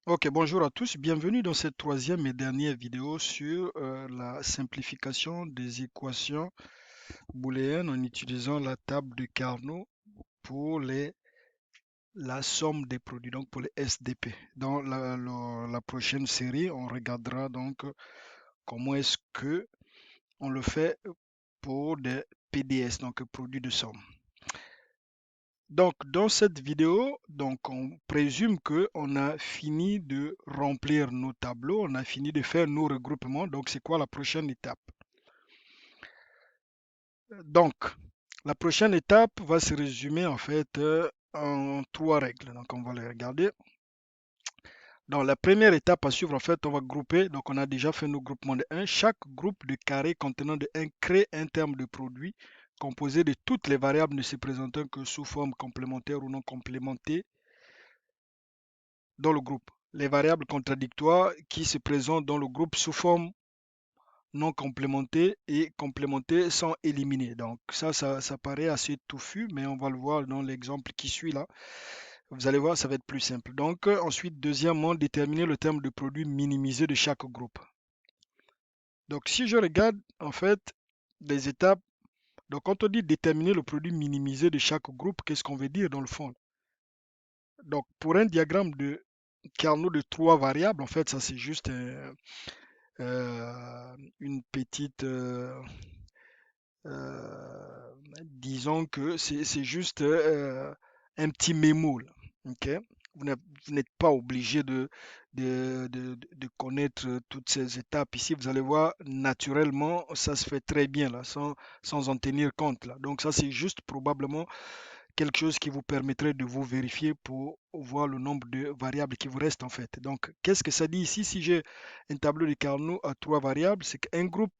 Ok, bonjour à tous, bienvenue dans cette troisième et dernière vidéo sur la simplification des équations booléennes en utilisant la table de Carnot pour la somme des produits, donc pour les SDP. Dans la prochaine série, on regardera donc comment est-ce que on le fait pour des PDS, donc produits de somme. Donc, dans cette vidéo, donc, on présume que on a fini de remplir nos tableaux, on a fini de faire nos regroupements. Donc, c'est quoi la prochaine étape? Donc, la prochaine étape va se résumer en fait en trois règles. Donc, on va les regarder. Dans la première étape à suivre, en fait, on va grouper. Donc, on a déjà fait nos groupements de 1. Chaque groupe de carrés contenant de 1 crée un terme de produit composé de toutes les variables ne se présentant que sous forme complémentaire ou non complémentée dans le groupe. Les variables contradictoires qui se présentent dans le groupe sous forme non complémentée et complémentée sont éliminées. Donc ça paraît assez touffu, mais on va le voir dans l'exemple qui suit là. Vous allez voir, ça va être plus simple. Donc ensuite, deuxièmement, déterminer le terme de produit minimisé de chaque groupe. Donc si je regarde en fait les étapes, donc quand on dit déterminer le produit minimisé de chaque groupe, qu'est-ce qu'on veut dire dans le fond? Donc pour un diagramme de Carnot de trois variables, en fait, ça c'est juste une petite, disons que c'est juste un petit mémo, là, ok? Vous n'êtes pas obligé de connaître toutes ces étapes ici. Vous allez voir, naturellement, ça se fait très bien là, sans en tenir compte là. Donc ça, c'est juste probablement quelque chose qui vous permettrait de vous vérifier pour voir le nombre de variables qui vous restent en fait. Donc, qu'est-ce que ça dit ici? Si j'ai un tableau de Carnot à trois variables, c'est qu'un groupe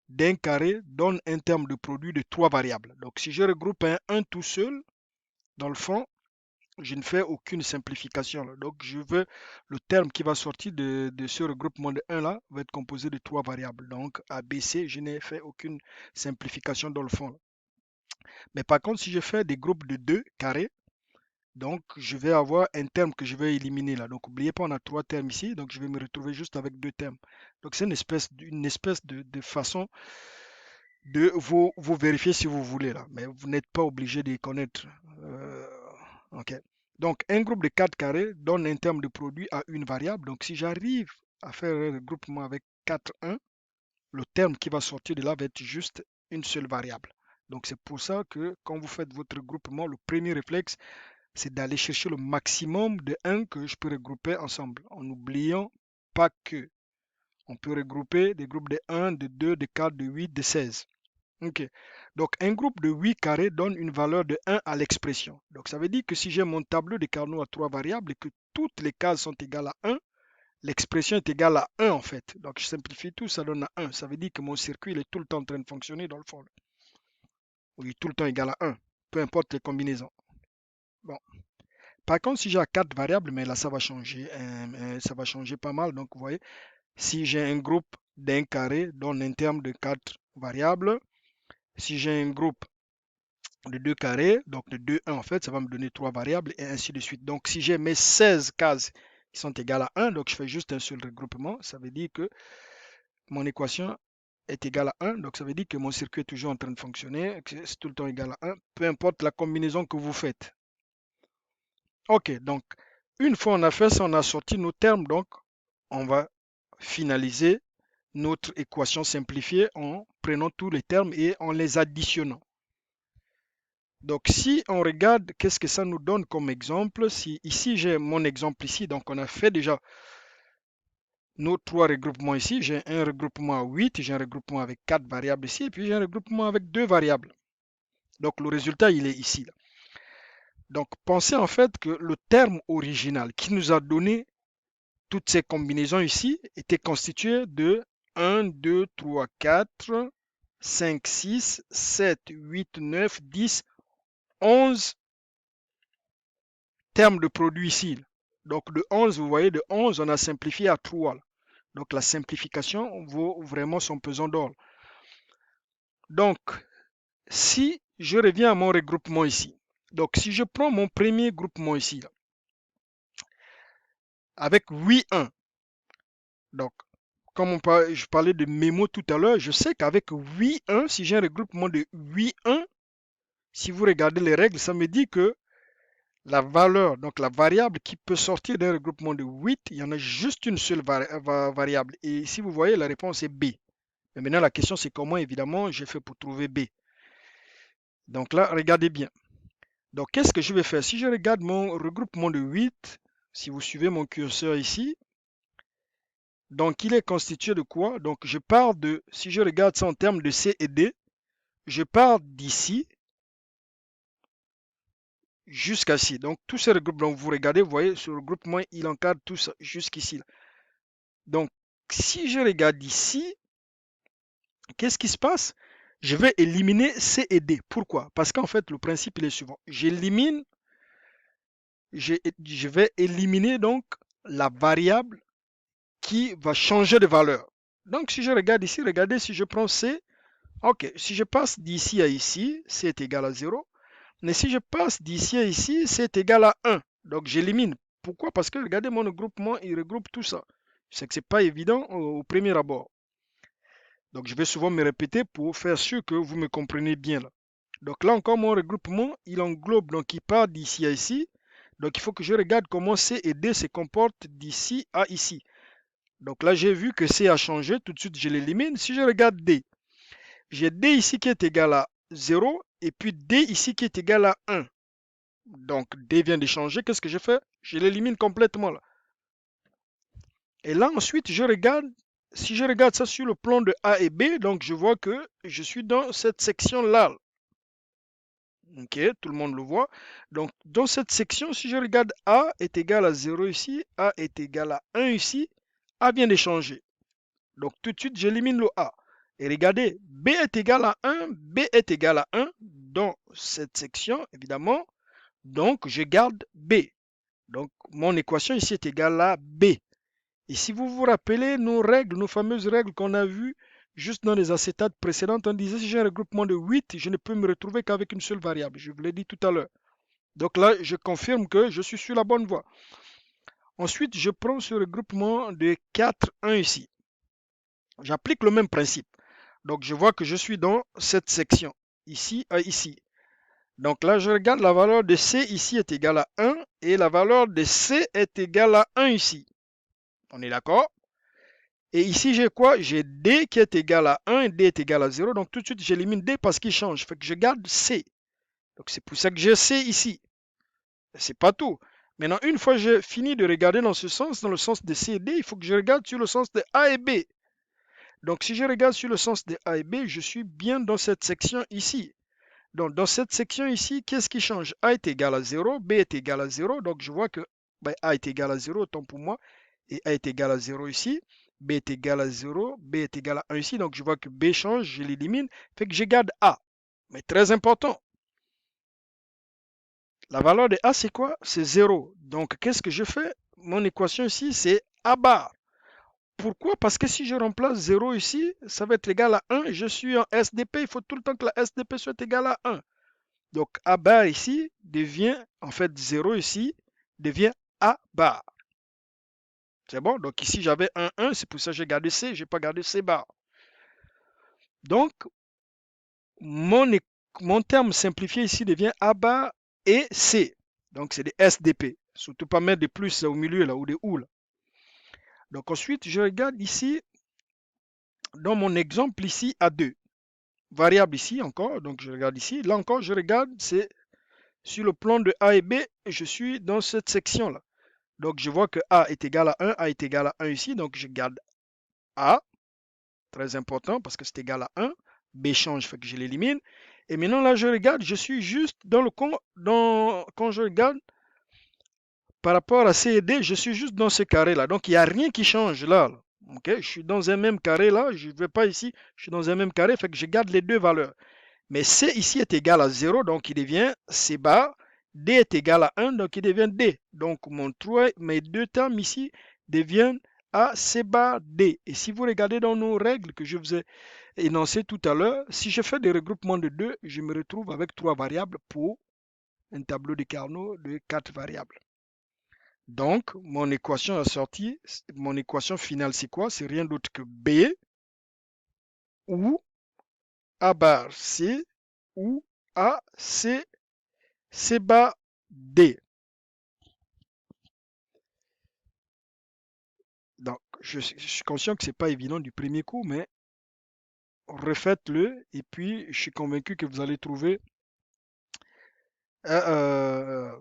d'un carré donne un terme de produit de trois variables. Donc, si je regroupe un tout seul, dans le fond, je ne fais aucune simplification là. Donc, je veux le terme qui va sortir de ce regroupement de 1 là va être composé de trois variables. Donc, ABC, je n'ai fait aucune simplification dans le fond là. Mais par contre, si je fais des groupes de 2 carrés, donc, je vais avoir un terme que je vais éliminer là. Donc, n'oubliez pas, on a trois termes ici. Donc, je vais me retrouver juste avec deux termes. Donc, c'est une espèce de façon de vous vérifier si vous voulez là. Mais vous n'êtes pas obligé de les connaître. Euh, ok. Donc, un groupe de 4 carrés donne un terme de produit à une variable. Donc, si j'arrive à faire un regroupement avec 4 1, le terme qui va sortir de là va être juste une seule variable. Donc, c'est pour ça que quand vous faites votre groupement, le premier réflexe, c'est d'aller chercher le maximum de 1 que je peux regrouper ensemble, en n'oubliant pas que on peut regrouper des groupes de 1, de 2, de 4, de 8, de 16. Ok. Donc un groupe de 8 carrés donne une valeur de 1 à l'expression. Donc ça veut dire que si j'ai mon tableau de Carnot à trois variables et que toutes les cases sont égales à 1, l'expression est égale à 1 en fait. Donc je simplifie tout, ça donne à 1. Ça veut dire que mon circuit il est tout le temps en train de fonctionner dans le fond. Il est tout le temps égal à 1, peu importe les combinaisons. Bon. Par contre, si j'ai 4 variables, mais là, ça va changer, ça va changer pas mal. Donc, vous voyez, si j'ai un groupe d'un carré donne un terme de 4 variables, si j'ai un groupe de 2 carrés, donc de 2, 1 en fait, ça va me donner 3 variables et ainsi de suite. Donc, si j'ai mes 16 cases qui sont égales à 1, donc je fais juste un seul regroupement, ça veut dire que mon équation est égale à 1, donc ça veut dire que mon circuit est toujours en train de fonctionner, que c'est tout le temps égal à 1, peu importe la combinaison que vous faites. Ok, donc une fois on a fait ça, on a sorti nos termes, donc on va finaliser notre équation simplifiée en prenant tous les termes et en les additionnant. Donc si on regarde qu'est-ce que ça nous donne comme exemple, si ici j'ai mon exemple ici, donc on a fait déjà nos trois regroupements ici, j'ai un regroupement à 8, j'ai un regroupement avec 4 variables ici, et puis j'ai un regroupement avec 2 variables. Donc le résultat, il est ici. Là. Donc pensez en fait que le terme original qui nous a donné toutes ces combinaisons ici étaient constituées de 1, 2, 3, 4, 5, 6, 7, 8, 9, 10, 11 termes de produits ici. Donc de 11, vous voyez, de 11, on a simplifié à 3. Donc la simplification vaut vraiment son pesant d'or. Donc, si je reviens à mon regroupement ici, donc si je prends mon premier groupement ici, avec 8 1. Donc, comme je parlais de mémo tout à l'heure, je sais qu'avec 8 1, si j'ai un regroupement de 8 1, si vous regardez les règles, ça me dit que la valeur, donc la variable qui peut sortir d'un regroupement de 8, il y en a juste une seule variable. Et si vous voyez, la réponse est B. Mais maintenant, la question, c'est comment, évidemment, j'ai fait pour trouver B. Donc là, regardez bien. Donc, qu'est-ce que je vais faire? Si je regarde mon regroupement de 8, si vous suivez mon curseur ici, donc il est constitué de quoi? Donc, je pars de, si je regarde ça en termes de C et D, je pars d'ici jusqu'à ici. Donc, tous ces regroupements, vous regardez, vous voyez, ce regroupement, il encadre tout ça jusqu'ici. Donc, si je regarde ici, qu'est-ce qui se passe? Je vais éliminer C et D. Pourquoi? Parce qu'en fait, le principe, il est suivant. J'élimine, je vais éliminer donc la variable qui va changer de valeur. Donc, si je regarde ici, regardez, si je prends C, ok, si je passe d'ici à ici, C est égal à 0. Mais si je passe d'ici à ici, C est égal à 1. Donc, j'élimine. Pourquoi? Parce que regardez, mon regroupement, il regroupe tout ça. Je sais que ce n'est pas évident au premier abord. Donc, je vais souvent me répéter pour faire sûr que vous me comprenez bien là. Donc là encore, mon regroupement, il englobe, donc il part d'ici à ici. Donc, il faut que je regarde comment C et D se comportent d'ici à ici. Donc là, j'ai vu que C a changé. Tout de suite, je l'élimine. Si je regarde D, j'ai D ici qui est égal à 0 et puis D ici qui est égal à 1. Donc D vient de changer. Qu'est-ce que je fais? Je l'élimine complètement là. Et là, ensuite, je regarde. Si je regarde ça sur le plan de A et B, donc je vois que je suis dans cette section-là. Ok, tout le monde le voit. Donc, dans cette section, si je regarde A est égal à 0 ici, A est égal à 1 ici, A vient de changer. Donc, tout de suite, j'élimine le A. Et regardez, B est égal à 1, B est égal à 1 dans cette section, évidemment. Donc, je garde B. Donc, mon équation ici est égale à B. Et si vous vous rappelez nos règles, nos fameuses règles qu'on a vues juste dans les acétates précédentes, on disait si j'ai un regroupement de 8, je ne peux me retrouver qu'avec une seule variable. Je vous l'ai dit tout à l'heure. Donc là, je confirme que je suis sur la bonne voie. Ensuite, je prends ce regroupement de 4, 1 ici. J'applique le même principe. Donc, je vois que je suis dans cette section, ici à ici. Donc là, je regarde la valeur de C ici est égale à 1 et la valeur de C est égale à 1 ici. On est d'accord? Et ici, j'ai quoi? J'ai D qui est égal à 1 et D est égal à 0. Donc tout de suite, j'élimine D parce qu'il change. Fait que je garde C. Donc c'est pour ça que j'ai C ici. C'est pas tout. Maintenant, une fois que j'ai fini de regarder dans ce sens, dans le sens de C et D, il faut que je regarde sur le sens de A et B. Donc si je regarde sur le sens de A et B, je suis bien dans cette section ici. Donc dans cette section ici, qu'est-ce qui change? A est égal à 0, B est égal à 0. Donc je vois que A est égal à 0, autant pour moi. Et A est égal à 0 ici. B est égal à 0, B est égal à 1 ici. Donc je vois que B change, je l'élimine. Fait que je garde A. Mais très important, la valeur de A, c'est quoi? C'est 0. Donc, qu'est-ce que je fais? Mon équation ici, c'est A bar. Pourquoi? Parce que si je remplace 0 ici, ça va être égal à 1. Je suis en SDP. Il faut tout le temps que la SDP soit égale à 1. Donc, A bar ici devient, en fait, 0 ici devient A bar. C'est bon? Donc, ici, j'avais 1, 1. C'est pour ça que j'ai gardé C. Je n'ai pas gardé C bar. Donc, mon terme simplifié ici devient A bar et C. Donc, c'est des SDP. Surtout pas mettre des plus au milieu là ou des ou là. Donc ensuite, je regarde ici, dans mon exemple ici, A2. Variable ici encore, donc je regarde ici. Là encore, je regarde, c'est sur le plan de A et B, je suis dans cette section-là. Donc je vois que A est égal à 1, A est égal à 1 ici, donc je garde A, très important parce que c'est égal à 1. B change, fait que je l'élimine. Et maintenant là, je regarde, je suis juste dans le quand je regarde par rapport à C et D, je suis juste dans ce carré-là. Donc il n'y a rien qui change là. Ok, je suis dans un même carré là, je ne vais pas ici, je suis dans un même carré, fait que je garde les deux valeurs. Mais C ici est égal à 0, donc il devient C bar. D est égal à 1, donc il devient D. Donc mes deux termes ici deviennent A C bar D. Et si vous regardez dans nos règles que je vous ai énoncées tout à l'heure, si je fais des regroupements de 2, je me retrouve avec 3 variables pour un tableau de Carnot de 4 variables. Donc, mon équation assortie, mon équation finale, c'est quoi? C'est rien d'autre que B ou A bar C ou A C C bar D. Donc, je suis conscient que c'est pas évident du premier coup, mais refaites-le et puis je suis convaincu que vous allez trouver euh,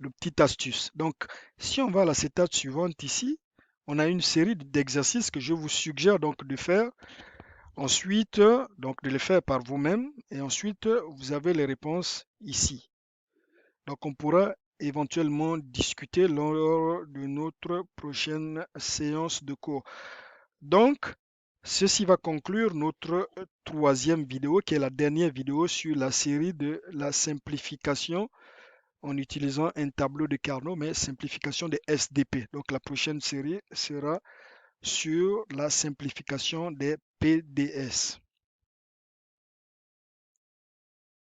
le petit astuce. Donc, si on va à la étape suivante ici, on a une série d'exercices que je vous suggère donc de faire. Ensuite, donc de les faire par vous-même et ensuite, vous avez les réponses ici. Donc, on pourra éventuellement discuter lors de notre prochaine séance de cours. Donc, ceci va conclure notre troisième vidéo, qui est la dernière vidéo sur la série de la simplification en utilisant un tableau de Carnot, mais simplification des SDP. Donc, la prochaine série sera sur la simplification des PDS.